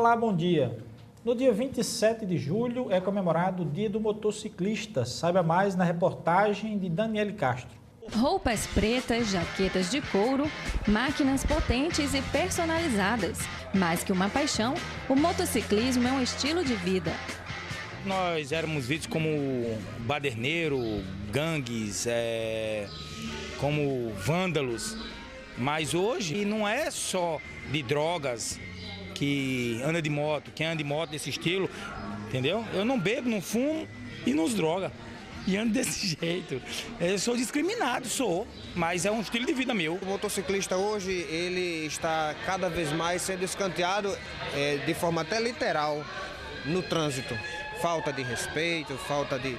Olá, bom dia. No dia 27 de julho é comemorado o Dia do Motociclista. Saiba mais na reportagem de Daniele Castro. Roupas pretas, jaquetas de couro, máquinas potentes e personalizadas. Mais que uma paixão, o motociclismo é um estilo de vida. Nós éramos vistos como baderneiro, gangues, como vândalos. Mas hoje não é só de drogas que anda de moto, quem anda de moto desse estilo, entendeu? Eu não bebo, não fumo e não droga. E ando desse jeito. Eu sou discriminado, mas é um estilo de vida meu. O motociclista hoje, ele está cada vez mais sendo escanteado de forma até literal no trânsito. Falta de respeito, falta de,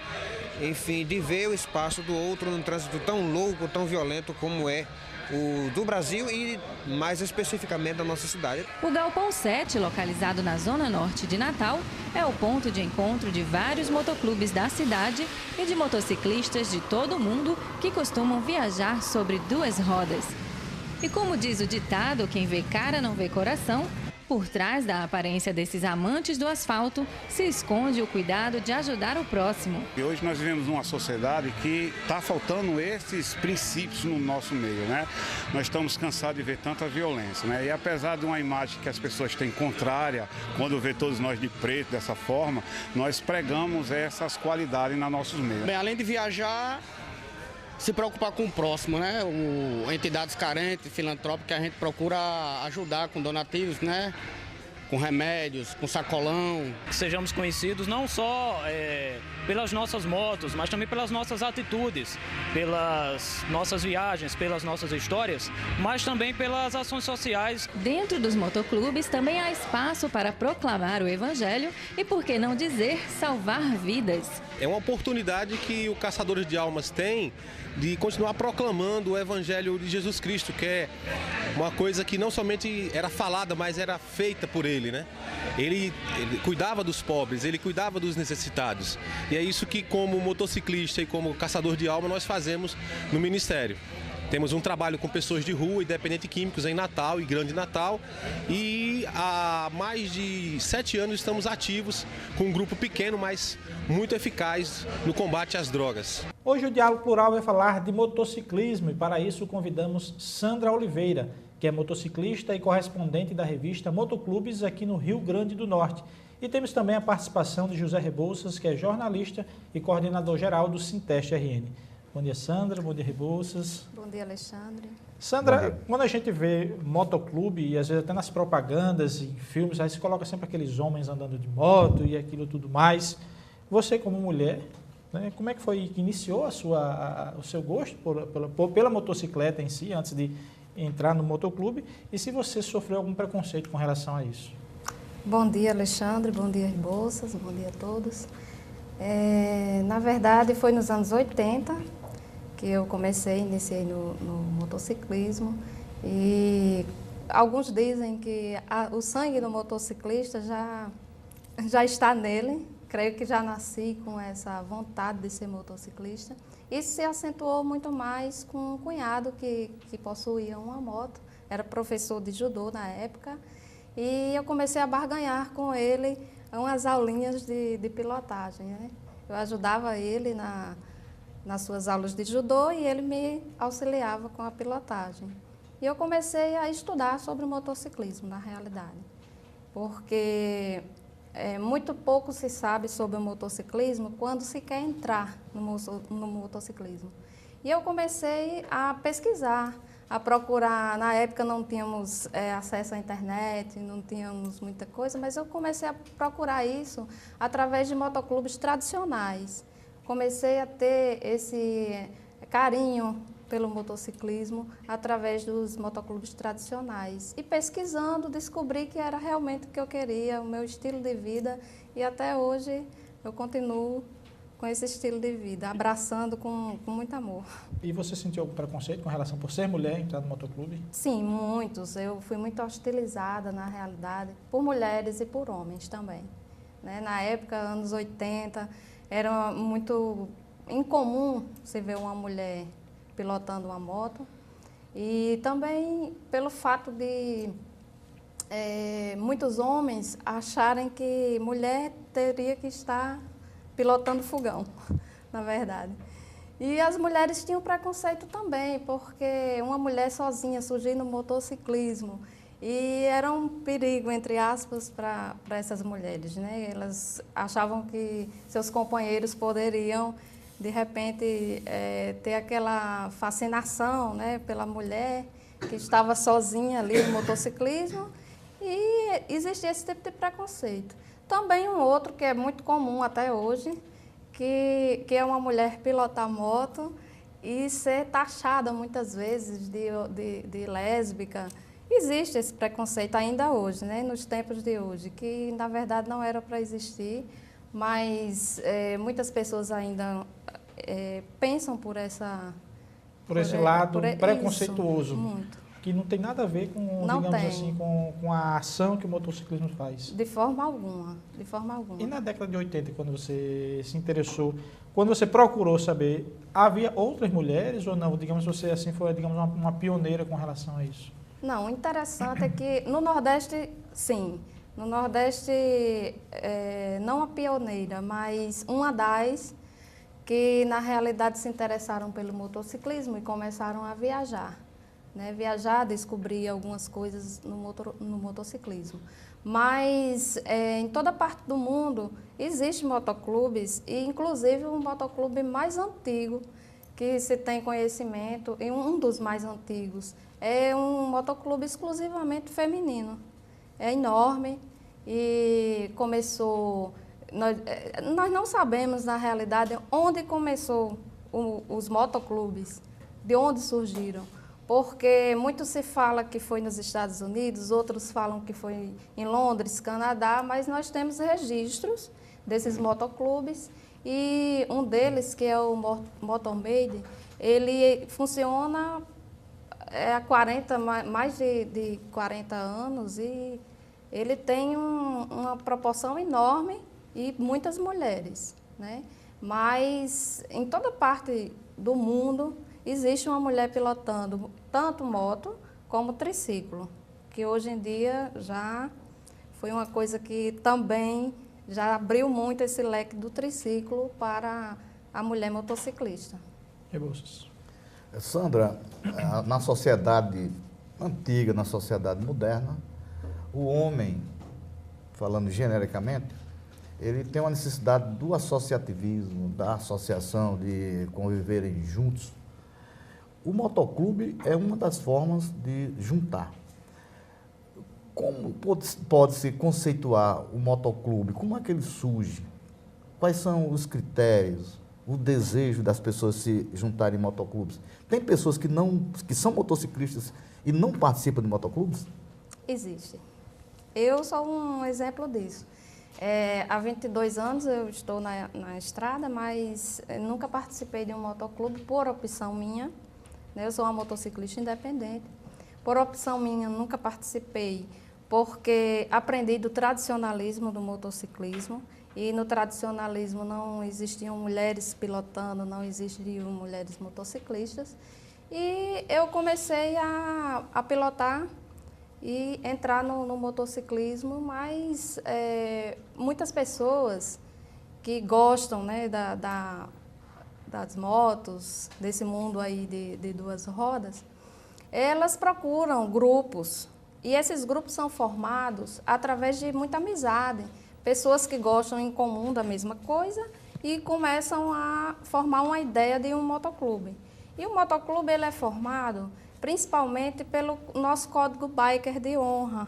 enfim, de ver o espaço do outro num trânsito tão louco, tão violento como é o do Brasil e mais especificamente da nossa cidade. O Galpão 7, localizado na zona norte de Natal, é o ponto de encontro de vários motoclubes da cidade e de motociclistas de todo o mundo que costumam viajar sobre duas rodas. E como diz o ditado, quem vê cara não vê coração, por trás da aparência desses amantes do asfalto se esconde o cuidado de ajudar o próximo. E hoje nós vivemos numa sociedade que está faltando esses princípios no nosso meio, né? Nós estamos cansados de ver tanta violência, né? E apesar de uma imagem que as pessoas têm contrária, quando vê todos nós de preto dessa forma, nós pregamos essas qualidades nos nossos meios. Bem, além de viajar, se preocupar com o próximo, né? Entidades carentes, filantrópicas, que a gente procura ajudar com donativos, né? Com remédios, com sacolão. Que sejamos conhecidos não só pelas nossas motos, mas também pelas nossas atitudes, pelas nossas viagens, pelas nossas histórias, mas também pelas ações sociais. Dentro dos motoclubes também há espaço para proclamar o Evangelho e, por que não dizer, salvar vidas. É uma oportunidade que o Caçadores de Almas tem de continuar proclamando o Evangelho de Jesus Cristo, que é uma coisa que não somente era falada, mas era feita por ele, né? Ele cuidava dos pobres, ele cuidava dos necessitados. E é isso que, como motociclista e como caçador de alma, nós fazemos no Ministério. Temos um trabalho com pessoas de rua e dependentes químicos em Natal e Grande Natal. E há mais de 7 anos estamos ativos com um grupo pequeno, mas muito eficaz no combate às drogas. Hoje o Diálogo Plural vai falar de motociclismo e para isso convidamos Sandra Oliveira, que é motociclista e correspondente da revista Motoclubes aqui no Rio Grande do Norte. E temos também a participação de José Rebouças, que é jornalista e coordenador geral do Sinteste RN. Bom dia, Sandra. Bom dia, Rebouças. Bom dia, Alexandre. Sandra, quando a gente vê motoclube, e às vezes até nas propagandas e em filmes, aí se coloca sempre aqueles homens andando de moto e aquilo tudo mais. Você, como mulher, né, como é que foi que iniciou o seu gosto pela motocicleta em si, antes de entrar no motoclube? E se você sofreu algum preconceito com relação a isso? Bom dia, Alexandre. Bom dia, Rebouças. Bom dia a todos. Na verdade, foi nos anos 80 que eu iniciei no motociclismo e alguns dizem que o sangue do motociclista já está nele. Creio que já nasci com essa vontade de ser motociclista. Isso se acentuou muito mais com um cunhado que possuía uma moto, era professor de judô na época, e eu comecei a barganhar com ele umas aulinhas de pilotagem, né? Eu ajudava ele nas suas aulas de judô e ele me auxiliava com a pilotagem. E eu comecei a estudar sobre o motociclismo, na realidade, porque muito pouco se sabe sobre o motociclismo quando se quer entrar no motociclismo. E eu comecei a pesquisar, a procurar. Na época não tínhamos acesso à internet, não tínhamos muita coisa, mas eu comecei a procurar isso através de motoclubes tradicionais. Comecei a ter esse carinho pelo motociclismo através dos motoclubes tradicionais. E pesquisando, descobri que era realmente o que eu queria, o meu estilo de vida, e até hoje eu continuo com esse estilo de vida, abraçando com muito amor. E você sentiu algum preconceito com relação por ser mulher entrar no motoclube? Sim, muitos. Eu fui muito hostilizada, na realidade, por mulheres e por homens também. Né? Na época, anos 80, era muito incomum você ver uma mulher pilotando uma moto. E também pelo fato de muitos homens acharem que mulher teria que estar pilotando fogão, na verdade. E as mulheres tinham preconceito também, porque uma mulher sozinha surgir no motociclismo, e era um perigo, entre aspas, para essas mulheres, né? Elas achavam que seus companheiros poderiam, de repente, ter aquela fascinação, né, pela mulher que estava sozinha ali no motociclismo, e existia esse tipo de preconceito. Também um outro que é muito comum até hoje, que é uma mulher pilotar moto e ser taxada muitas vezes de lésbica. Existe esse preconceito ainda hoje, né, nos tempos de hoje, que na verdade não era para existir, mas muitas pessoas ainda pensam por esse lado preconceituoso. Isso, muito. Que não tem nada a ver com, digamos assim, com a ação que o motociclismo faz. De forma alguma, de forma alguma. E na década de 80, quando você se interessou, quando você procurou saber, havia outras mulheres ou não? Digamos, você assim foi, digamos, uma pioneira com relação a isso. Não, o interessante é que no Nordeste, sim. No Nordeste, não a pioneira, mas uma das que na realidade se interessaram pelo motociclismo e começaram a viajar. Né, viajar, descobrir algumas coisas no motociclismo. Mas em toda parte do mundo existem motoclubes, e inclusive o motoclube mais antigo que se tem conhecimento, e um dos mais antigos, é um motoclube exclusivamente feminino. É enorme e começou... Nós não sabemos, na realidade, onde começou os motoclubes, de onde surgiram. Porque muito se fala que foi nos Estados Unidos, outros falam que foi em Londres, Canadá, mas nós temos registros desses motoclubes, e um deles, que é o Motormade, ele funciona há mais de 40 anos, e ele tem uma proporção enorme e muitas mulheres, né? Mas em toda parte do mundo existe uma mulher pilotando tanto moto como triciclo, que hoje em dia já foi uma coisa que também já abriu muito esse leque do triciclo para a mulher motociclista. Rebouças. Sandra, na sociedade antiga, na sociedade moderna, o homem, falando genericamente, ele tem uma necessidade do associativismo, da associação, de conviverem juntos. O motoclube é uma das formas de juntar. Como pode-se conceituar o motoclube? Como é que ele surge? Quais são os critérios, o desejo das pessoas se juntarem em motoclubes? Tem pessoas que são motociclistas e não participam de motoclubes? Existe. Eu sou um exemplo disso. Há 22 anos eu estou na estrada, mas nunca participei de um motoclube por opção minha. Eu sou uma motociclista independente. Por opção minha, nunca participei, porque aprendi do tradicionalismo do motociclismo, e no tradicionalismo não existiam mulheres pilotando, não existiam mulheres motociclistas, e eu comecei a pilotar e entrar no motociclismo, mas muitas pessoas que gostam, né, das motos, desse mundo aí de duas rodas, elas procuram grupos, e esses grupos são formados através de muita amizade, pessoas que gostam em comum da mesma coisa e começam a formar uma ideia de um motoclube. E o motoclube ele é formado principalmente pelo nosso código biker de honra,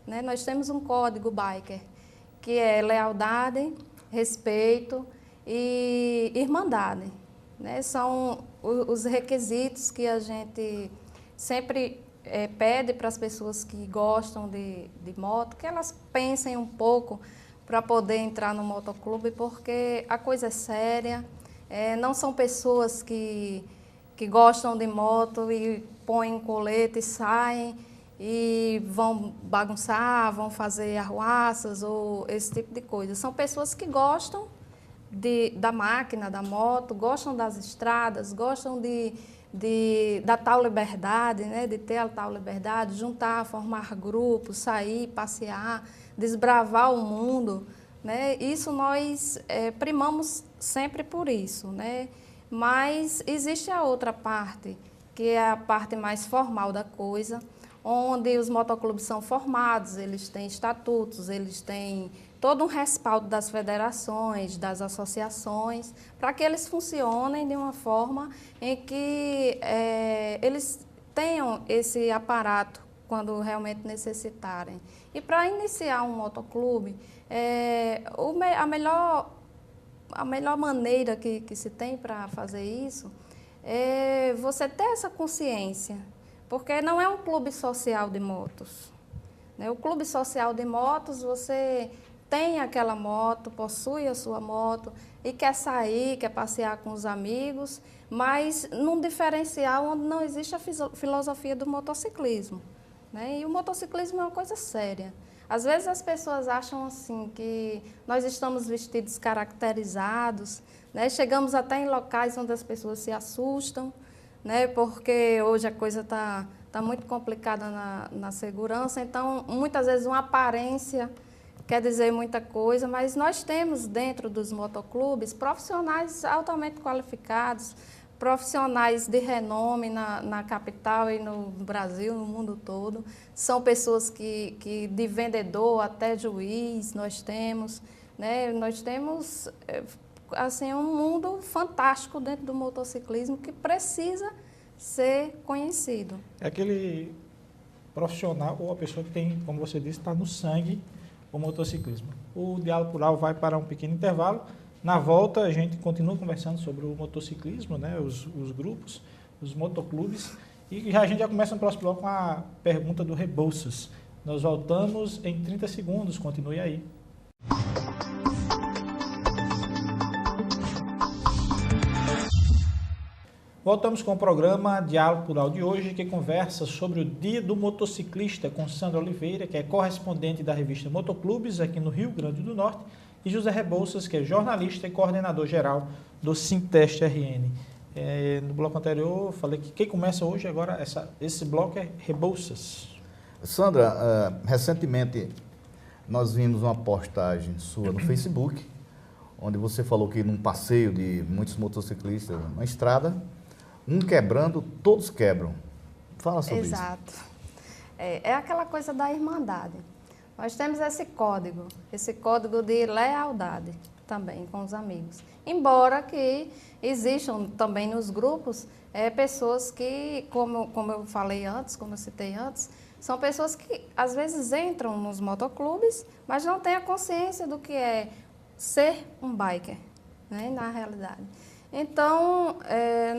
né? Nós temos um código biker, que é lealdade, respeito e irmandade. Né? São os requisitos que a gente sempre pede para as pessoas que gostam de moto, que elas pensem um pouco para poder entrar no motoclube, porque a coisa é séria, não são pessoas que gostam de moto e põem um colete e saem e vão bagunçar, vão fazer arruaças ou esse tipo de coisa. São pessoas que gostam da máquina, da moto, gostam das estradas, gostam de da tal liberdade, né, de ter a tal liberdade, juntar, formar grupos, sair, passear, desbravar o mundo, né? Isso nós primamos sempre por isso, né? Mas existe a outra parte, que é a parte mais formal da coisa, onde os motoclubes são formados, eles têm estatutos, eles têm todo um respaldo das federações, das associações, para que eles funcionem de uma forma em que eles tenham esse aparato quando realmente necessitarem. E para iniciar um motoclube, a melhor maneira que se tem para fazer isso é você ter essa consciência, porque não é um clube social de motos, né? O clube social de motos, você tem aquela moto, possui a sua moto e quer sair, quer passear com os amigos, mas num diferencial onde não existe a filosofia do motociclismo, né? E o motociclismo é uma coisa séria. Às vezes as pessoas acham assim que nós estamos vestidos caracterizados, né? Chegamos até em locais onde as pessoas se assustam, né? Porque hoje a coisa está muito complicada na segurança, então muitas vezes uma aparência quer dizer muita coisa, mas nós temos dentro dos motoclubes profissionais altamente qualificados, profissionais de renome na capital e no Brasil, no mundo todo. São pessoas que de vendedor até juiz nós temos, né? Nós temos assim, um mundo fantástico dentro do motociclismo que precisa ser conhecido. É aquele profissional ou a pessoa que tem, como você disse, está no sangue o motociclismo. O Diálogo Plural vai para um pequeno intervalo. Na volta, a gente continua conversando sobre o motociclismo, né, os grupos, os motoclubes. E a gente já começa no próximo bloco com a pergunta do Rebouças. Nós voltamos em 30 segundos. Continue aí. Voltamos com o programa Diálogo Plural de hoje, que conversa sobre o Dia do Motociclista com Sandra Oliveira, que é correspondente da revista Motoclubes aqui no Rio Grande do Norte, e José Rebouças, que é jornalista e coordenador geral do Sinteste RN. No bloco anterior, eu falei que quem começa hoje, agora esse bloco é Rebouças. Sandra, recentemente nós vimos uma postagem sua no Facebook, onde você falou que num passeio de muitos motociclistas na estrada, um quebrando, todos quebram. Fala sobre isso. Exato. É aquela coisa da irmandade. Nós temos esse código de lealdade também com os amigos. Embora que existam também nos grupos pessoas que, como eu falei antes, como eu citei antes, são pessoas que às vezes entram nos motoclubes, mas não têm a consciência do que é ser um biker, né, na realidade. Então,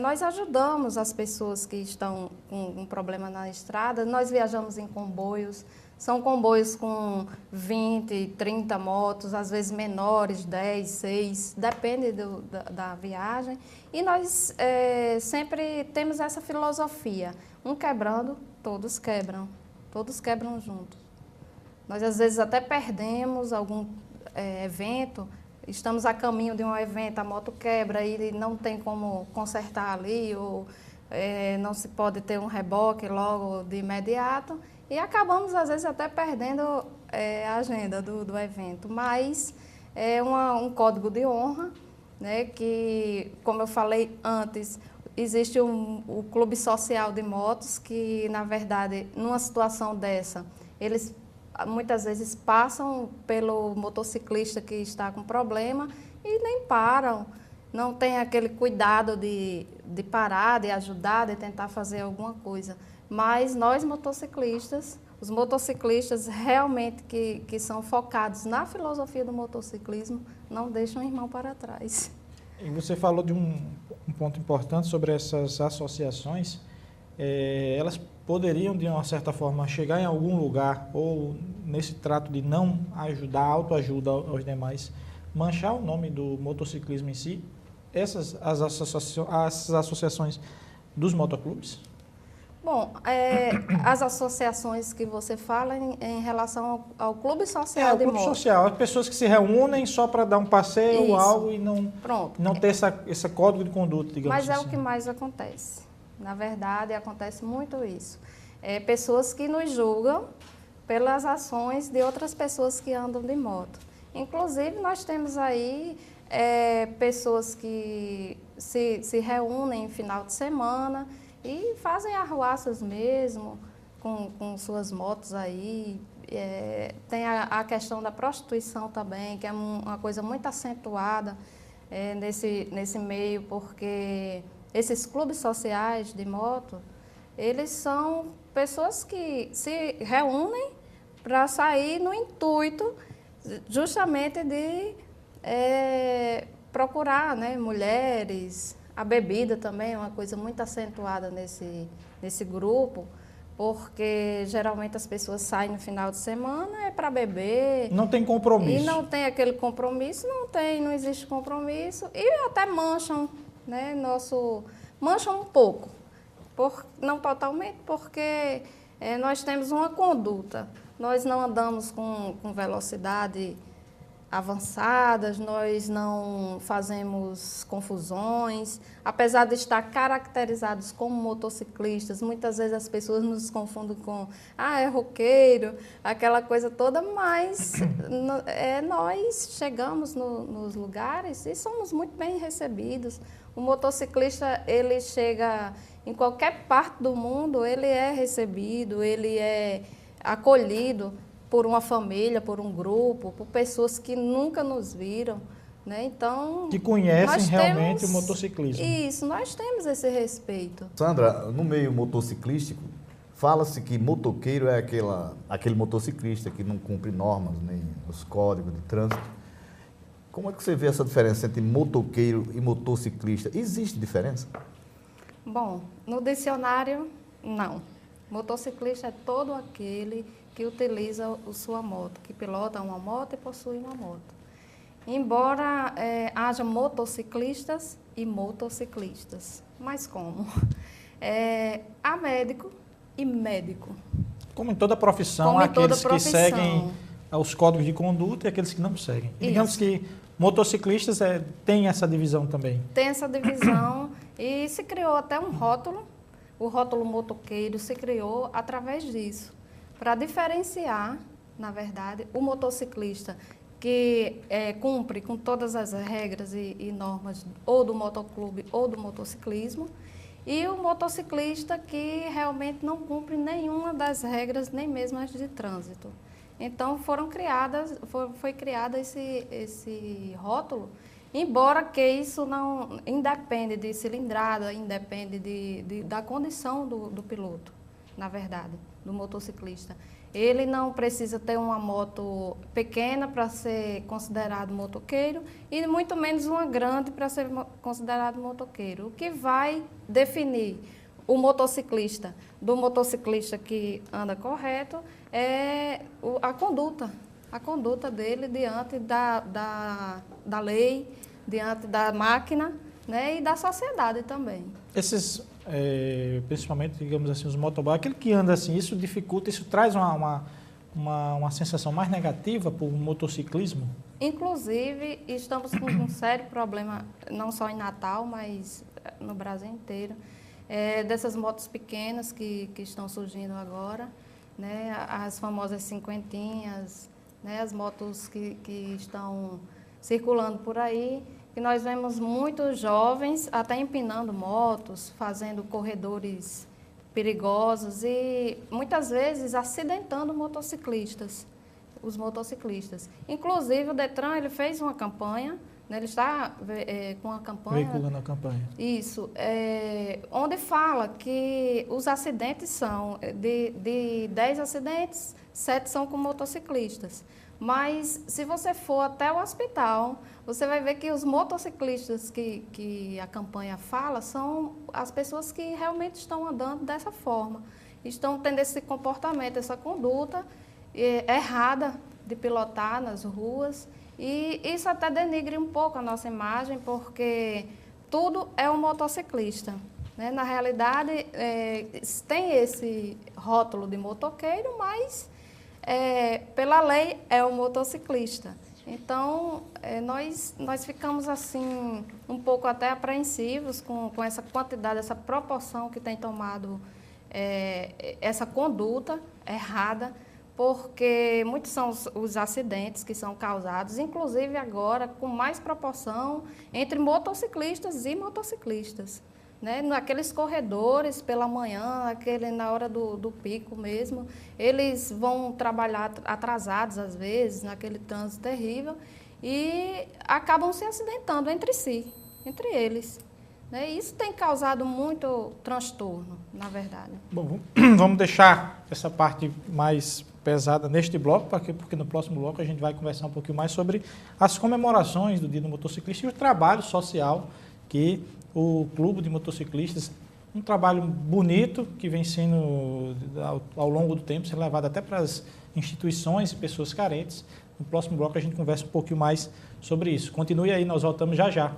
nós ajudamos as pessoas que estão com um problema na estrada. Nós viajamos em comboios, são comboios com 20, 30 motos, às vezes menores, 10, 6, depende da viagem. E nós sempre temos essa filosofia, um quebrando, todos quebram juntos. Nós às vezes até perdemos algum evento, estamos a caminho de um evento, a moto quebra e não tem como consertar ali, ou não se pode ter um reboque logo de imediato, e acabamos, às vezes, até perdendo a agenda do evento. Mas é um código de honra, né, que, como eu falei antes, existe o Clube Social de Motos, que, na verdade, numa situação dessa, eles muitas vezes passam pelo motociclista que está com problema e nem param, não tem aquele cuidado de parar, de ajudar, de tentar fazer alguma coisa. Mas nós motociclistas, os motociclistas realmente que são focados na filosofia do motociclismo, não deixam o irmão para trás. E você falou de um ponto importante sobre essas associações. Elas poderiam, de uma certa forma, chegar em algum lugar, ou nesse trato de não ajudar, autoajuda aos demais, manchar o nome do motociclismo em si, as associações dos motoclubes? Bom, as associações que você fala em relação ao Clube Social de Motos. Clube Social, as pessoas que se reúnem só para dar um passeio ou algo e não ter esse código de conduta, digamos assim. Mas é o que mais acontece. Na verdade, acontece muito isso. Pessoas que nos julgam pelas ações de outras pessoas que andam de moto. Inclusive, nós temos aí pessoas que se reúnem em final de semana e fazem arruaças mesmo com suas motos aí. Tem a questão da prostituição também, que é uma coisa muito acentuada nesse meio, porque esses clubes sociais de moto, eles são pessoas que se reúnem para sair no intuito justamente de procurar, né, mulheres. A bebida também é uma coisa muito acentuada nesse grupo, porque geralmente as pessoas saem no final de semana para beber. Não tem compromisso. E não tem aquele compromisso, não existe compromisso. E até mancham, né, mancham um pouco. Não totalmente, porque nós temos uma conduta. Nós não andamos com velocidade avançadas, nós não fazemos confusões. Apesar de estar caracterizados como motociclistas, muitas vezes as pessoas nos confundem com é roqueiro, aquela coisa toda, mas nós chegamos nos lugares e somos muito bem recebidos. O motociclista, ele chega em qualquer parte do mundo, ele é recebido, ele é acolhido por uma família, por um grupo, por pessoas que nunca nos viram, né? Então, que conhecem realmente o motociclismo. Isso, nós temos esse respeito. Sandra, no meio motociclístico, fala-se que motoqueiro é aquele motociclista que não cumpre normas, nem os códigos de trânsito. Como é que você vê essa diferença entre motoqueiro e motociclista? Existe diferença? Bom, no dicionário, não. Motociclista é todo aquele que utiliza a sua moto, que pilota uma moto e possui uma moto. Embora haja motociclistas e motociclistas. Mas como? Há médico e médico. Como em toda profissão, há aqueles que seguem os códigos de conduta e aqueles que não seguem. E digamos que motociclistas têm essa divisão também. Tem essa divisão e se criou até um rótulo. O rótulo motoqueiro se criou através disso, para diferenciar, na verdade, o motociclista que cumpre com todas as regras e normas ou do motoclube ou do motociclismo, e o motociclista que realmente não cumpre nenhuma das regras, nem mesmo as de trânsito. Então, foi criado esse rótulo, embora que isso não independe de cilindrada, independe da condição do piloto, na verdade, do motociclista. Ele não precisa ter uma moto pequena para ser considerado motoqueiro e muito menos uma grande para ser considerado motoqueiro. O que vai definir o motociclista do motociclista que anda correto é a conduta dele diante da lei, diante da máquina, né, e da sociedade também. Esses, principalmente, digamos assim, os motoboys, aquele que anda assim, isso dificulta, isso traz uma sensação mais negativa para o motociclismo? Inclusive, estamos com um sério problema, não só em Natal, mas no Brasil inteiro, dessas motos pequenas que estão surgindo agora, né, as famosas cinquentinhas, né, as motos que estão circulando por aí, que nós vemos muitos jovens até empinando motos, fazendo corredores perigosos e muitas vezes acidentando os motociclistas. Inclusive o Detran, ele fez uma campanha, né, ele está com uma campanha... Veiculando a campanha. Isso, onde fala que os acidentes são, de 10 acidentes, 7 são com motociclistas. Mas, se você for até o hospital, você vai ver que os motociclistas que a campanha fala são as pessoas que realmente estão andando dessa forma. Estão tendo esse comportamento, essa conduta errada de pilotar nas ruas. E isso até denigre um pouco a nossa imagem, porque tudo é um motociclista, né? Na realidade, tem esse rótulo de motoqueiro, mas... pela lei, é o motociclista. Então, nós ficamos assim, um pouco até apreensivos com essa quantidade, essa proporção que tem tomado essa conduta errada, porque muitos são os acidentes que são causados, inclusive agora com mais proporção entre motociclistas e motociclistas. Né? Naqueles corredores pela manhã, na hora do pico mesmo, eles vão trabalhar atrasados às vezes, naquele trânsito terrível, e acabam se acidentando entre si, entre eles. Né? Isso tem causado muito transtorno, na verdade. Bom, vamos deixar essa parte mais pesada neste bloco, porque no próximo bloco a gente vai conversar um pouquinho mais sobre as comemorações do Dia do Motociclista e o trabalho social que o Clube de Motociclistas, um trabalho bonito que vem sendo, ao longo do tempo, sendo levado até para as instituições e pessoas carentes. No próximo bloco a gente conversa um pouquinho mais sobre isso. Continue aí, nós voltamos já já.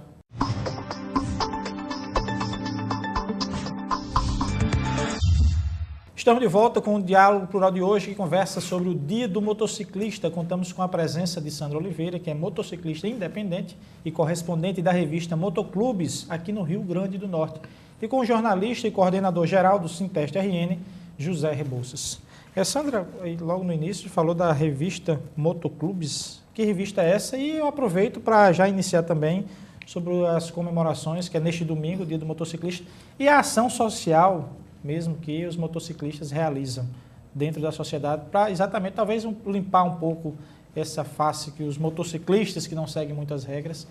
Estamos de volta com o Diálogo Plural de hoje, que conversa sobre o Dia do Motociclista. Contamos com a presença de Sandra Oliveira, que é motociclista independente e correspondente da revista Motoclubes, aqui no Rio Grande do Norte. E com o jornalista e coordenador geral do Sinteste RN, José Rebouças. Sandra, logo no início, falou da revista Motoclubes. Que revista é essa? E eu aproveito para já iniciar também sobre as comemorações, que é neste domingo, o Dia do Motociclista, e a ação social mesmo que os motociclistas realizam dentro da sociedade, para exatamente, talvez, limpar um pouco essa face que os motociclistas, que não seguem muitas regras,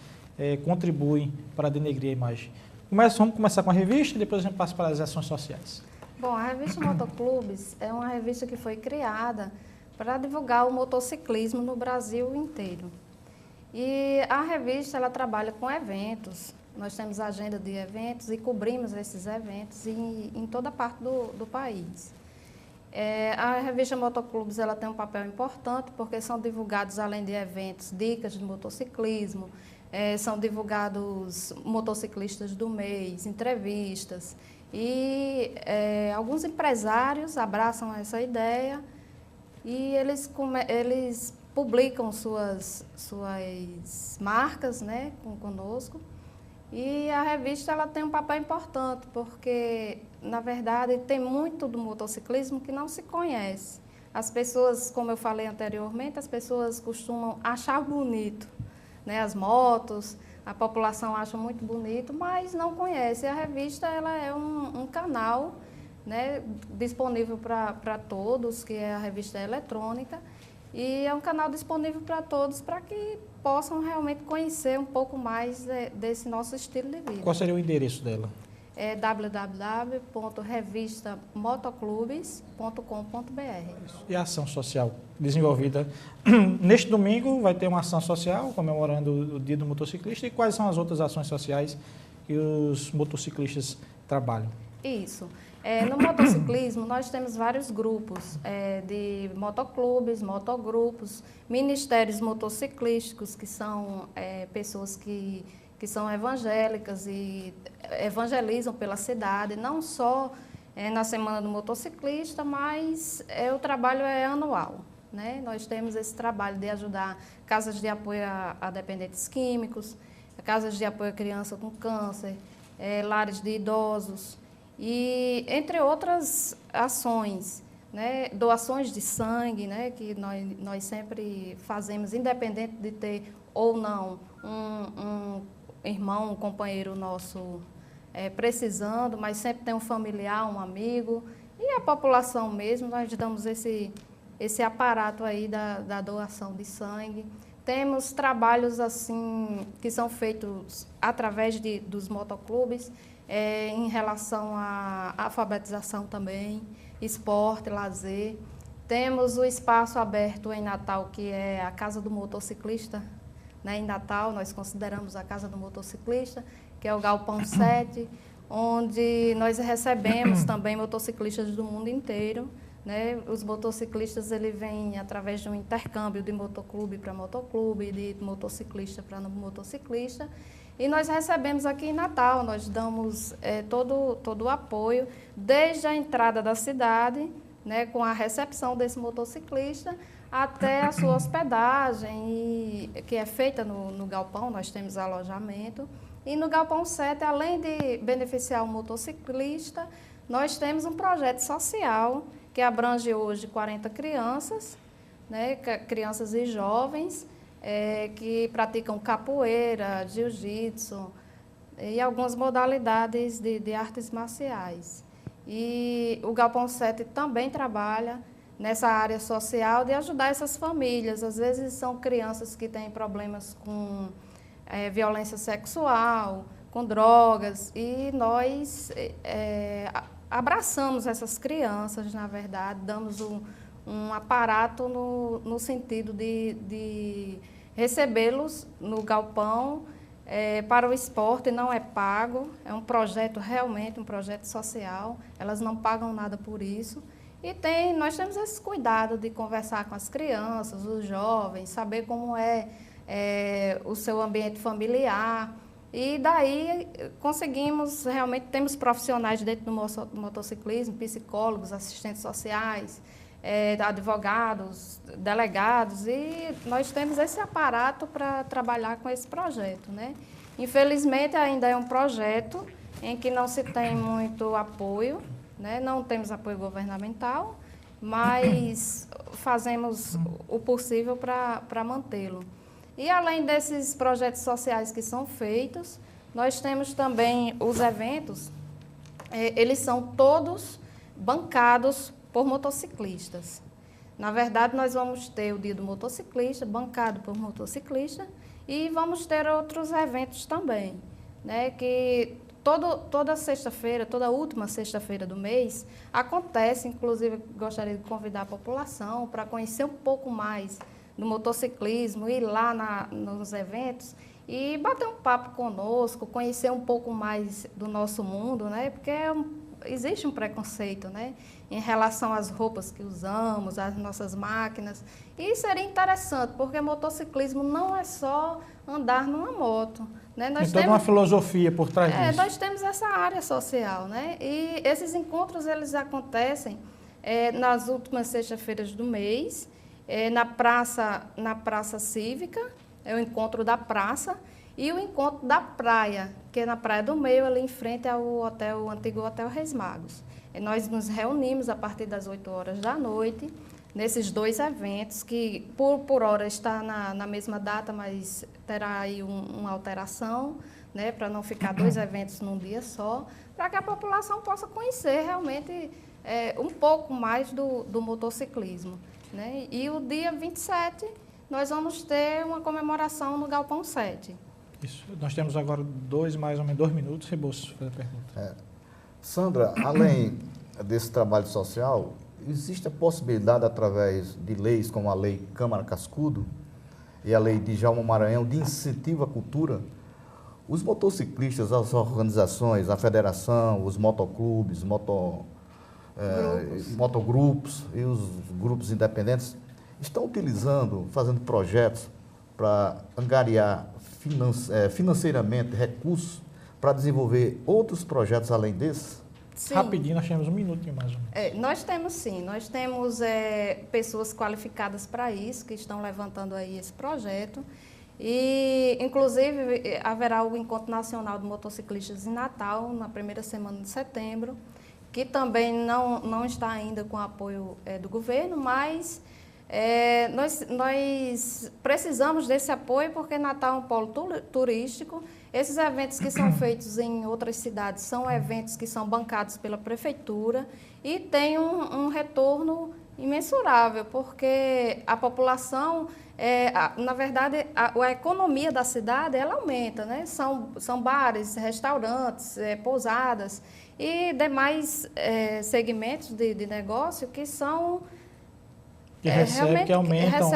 contribuem para denegrir a imagem. Vamos começar com a revista e depois a gente passa para as ações sociais. Bom, a revista Motoclubes é uma revista que foi criada para divulgar o motociclismo no Brasil inteiro. E a revista, ela trabalha com eventos. Nós temos agenda de eventos e cobrimos esses eventos em toda parte do país. A revista Motoclubes, ela tem um papel importante porque são divulgados, além de eventos, dicas de motociclismo, são divulgados motociclistas do mês, entrevistas. E alguns empresários abraçam essa ideia e eles publicam suas marcas, né, conosco. E a revista, ela tem um papel importante, porque, na verdade, tem muito do motociclismo que não se conhece. As pessoas, como eu falei anteriormente, as pessoas costumam achar bonito, né, as motos, a população acha muito bonito, mas não conhece. A revista, ela é um canal, né, disponível para todos, que é a revista eletrônica, e é um canal disponível para todos, para que possam realmente conhecer um pouco mais desse nosso estilo de vida. Qual seria o endereço dela? É www.revistamotoclubes.com.br. E a ação social desenvolvida? Neste domingo vai ter uma ação social comemorando o Dia do Motociclista. E quais são as outras ações sociais que os motociclistas trabalham? Isso. No motociclismo, nós temos vários grupos de motoclubes, motogrupos, ministérios motociclísticos, que são pessoas que são evangélicas e evangelizam pela cidade, não só na Semana do Motociclista, mas o trabalho é anual. Né? Nós temos esse trabalho de ajudar casas de apoio a dependentes químicos, casas de apoio a criança com câncer, lares de idosos, e entre outras ações, né, doações de sangue, né, que nós sempre fazemos, independente de ter ou não um irmão, um companheiro nosso precisando, mas sempre tem um familiar, um amigo, e a população mesmo, nós damos esse aparato aí da doação de sangue. Temos trabalhos assim que são feitos através dos motoclubes, em relação à alfabetização também, esporte, lazer. Temos o espaço aberto em Natal, que é a Casa do Motociclista. Né? Em Natal, nós consideramos a Casa do Motociclista, que é o Galpão 7, onde nós recebemos também motociclistas do mundo inteiro. Né? Os motociclistas, ele vêm através de um intercâmbio de motoclube para motoclube, de motociclista para motociclista. E nós recebemos aqui em Natal, nós damos todo o apoio, desde a entrada da cidade, né, com a recepção desse motociclista, até a sua hospedagem, que é feita no galpão, nós temos alojamento. E no Galpão 7, além de beneficiar o motociclista, nós temos um projeto social que abrange hoje 40 crianças, né, crianças e jovens, que praticam capoeira, jiu-jitsu e algumas modalidades de artes marciais. E o Galpão 7 também trabalha nessa área social de ajudar essas famílias. Às vezes são crianças que têm problemas com violência sexual, com drogas, e nós abraçamos essas crianças, na verdade, damos um aparato no sentido de recebê-los no galpão para o esporte, não é pago, é um projeto realmente, um projeto social, elas não pagam nada por isso. E nós temos esse cuidado de conversar com as crianças, os jovens, saber como é o seu ambiente familiar. E daí conseguimos, realmente temos profissionais dentro do motociclismo, psicólogos, assistentes sociais, advogados, delegados, e nós temos esse aparato para trabalhar com esse projeto, né? Infelizmente ainda é um projeto em que não se tem muito apoio, né? Não temos apoio governamental, mas fazemos o possível para mantê-lo. E além desses projetos sociais que são feitos, nós temos também os eventos, eles são todos bancados por motociclistas. Na verdade, nós vamos ter o Dia do Motociclista, bancado por motociclista, e vamos ter outros eventos também, né, que toda sexta-feira, toda última sexta-feira do mês, acontece, inclusive gostaria de convidar a população para conhecer um pouco mais do motociclismo, ir lá nos eventos e bater um papo conosco, conhecer um pouco mais do nosso mundo, né? Porque existe um preconceito, né, em relação às roupas que usamos, às nossas máquinas. E seria interessante, porque motociclismo não é só andar numa moto, né? Tem toda uma filosofia por trás disso. Nós temos essa área social, né? E esses encontros, eles acontecem nas últimas sextas-feiras do mês, na praça cívica, é o encontro da praça, e o encontro da praia, que é na Praia do Meio, ali em frente ao antigo Hotel Reis Magos. E nós nos reunimos a partir das 8 horas da noite, nesses dois eventos, que por hora está na mesma data, mas terá aí uma alteração, né, para não ficar dois eventos num dia só, para que a população possa conhecer realmente um pouco mais do motociclismo, né? E o dia 27, nós vamos ter uma comemoração no Galpão 7. Isso. Nós temos agora mais ou menos 2 minutos. Rebouças, fazer a pergunta. Sandra, além desse trabalho social, existe a possibilidade, através de leis como a Lei Câmara Cascudo e a Lei de Djalma Maranhão, de incentivo à cultura, os motociclistas, as organizações, a federação, os motoclubes, motogrupos e os grupos independentes estão fazendo projetos para angariar financeiramente recursos para desenvolver outros projetos além desses? Sim. Rapidinho, nós temos 1 minutinho mais ou menos. Nós temos sim, nós temos pessoas qualificadas para isso, que estão levantando aí esse projeto. E, inclusive, haverá o Encontro Nacional de Motociclistas em Natal, na primeira semana de setembro, que também não está ainda com apoio do governo, mas nós precisamos desse apoio porque Natal é um polo turístico. Esses eventos que são feitos em outras cidades são eventos que são bancados pela prefeitura e tem um retorno imensurável, porque a população, na verdade, a economia da cidade, ela aumenta, né? São bares, restaurantes, pousadas e demais segmentos de negócio que são... Que aumentam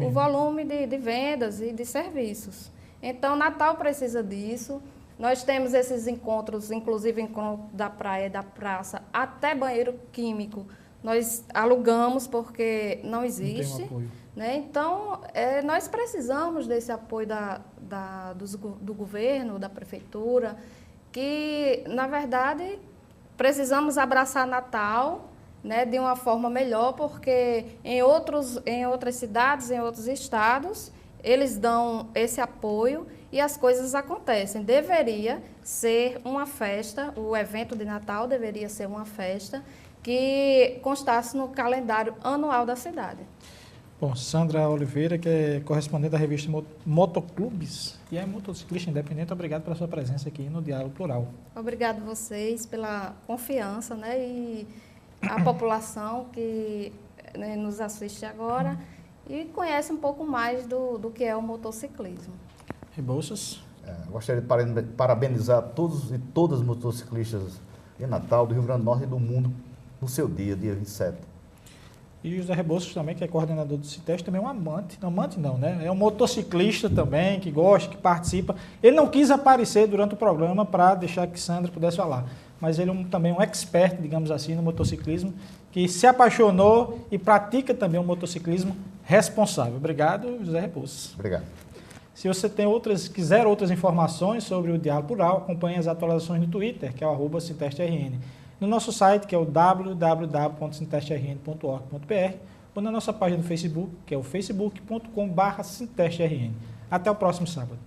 o volume de vendas e de serviços. Então, Natal precisa disso. Nós temos esses encontros, inclusive encontro da praia, da praça, até banheiro químico. Nós alugamos porque não existe. Não tem um apoio. Né? Então, nós precisamos desse apoio do governo, da prefeitura, que, na verdade, precisamos abraçar Natal né, de uma forma melhor, porque em outras cidades, em outros estados, eles dão esse apoio e as coisas acontecem. Deveria ser uma festa, o evento de Natal deveria ser uma festa que constasse no calendário anual da cidade. Bom, Sandra Oliveira, que é correspondente da revista Motoclubes e é motociclista independente, obrigado pela sua presença aqui no Diálogo Plural. Obrigado vocês pela confiança, né, e a população que, né, nos assiste agora e conhece um pouco mais do que é o motociclismo. Rebouças? Gostaria de parabenizar todos e todas as motociclistas de Natal, do Rio Grande do Norte e do mundo no seu dia 27. E o José Rebouças também, que é coordenador do CITES, também é um amante não, né? É um motociclista também, que gosta, que participa. Ele não quis aparecer durante o programa para deixar que Sandra pudesse falar, mas ele é também um expert, digamos assim, no motociclismo, que se apaixonou e pratica também um motociclismo responsável. Obrigado, José Rebouças. Obrigado. Se você tem quiser outras informações sobre o Diálogo Plural, acompanhe as atualizações no Twitter, que é o @SintestRN. No nosso site, que é o www.sintestrn.org.br, ou na nossa página do Facebook, que é o facebook.com/SintestRN. Até o próximo sábado.